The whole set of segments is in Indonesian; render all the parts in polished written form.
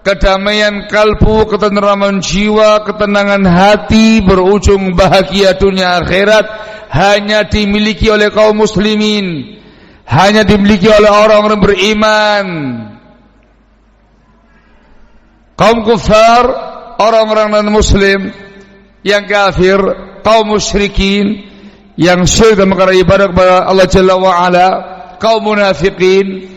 kedamaian kalbu, ketentraman jiwa, ketenangan hati, berujung bahagia dunia akhirat hanya dimiliki oleh kaum muslimin, hanya dimiliki oleh orang-orang beriman. Kaum kufar, orang-orang non-muslim, yang kafir, kaum musyrikin, yang syirik dan mengingkari ibadah kepada Allah Jalla wa'ala, kaum munafikin,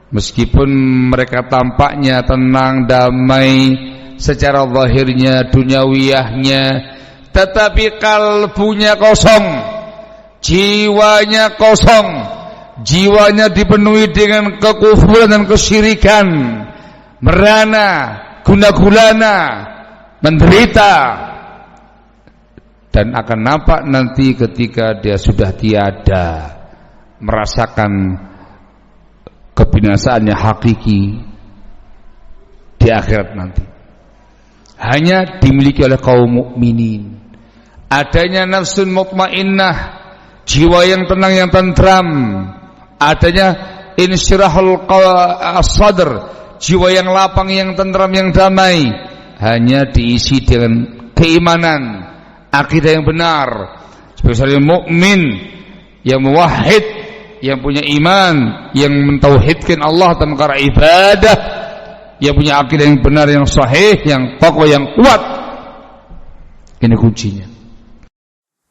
meskipun mereka tampaknya tenang, damai secara zahirnya, duniawiyahnya, tetapi kalbunya kosong, jiwanya kosong, jiwanya dipenuhi dengan kekufuran dan kesyirikan, merana, guna-gulana, menderita, dan akan nampak nanti ketika dia sudah tiada, merasakan kebinasaannya hakiki di akhirat nanti. Hanya dimiliki oleh kaum mukminin. Adanya nafsun mutmainnah, jiwa yang tenang, yang tentram. Adanya insyirahul sadr, jiwa yang lapang, yang tentram, yang damai. Hanya diisi dengan keimanan, akidah yang benar. Sebagai mukmin yang muwahhid, yang punya iman, yang mentauhidkan Allah dan perkara ibadah, yang punya akidah yang benar, yang sahih, yang kokoh, yang kuat. Ini kuncinya.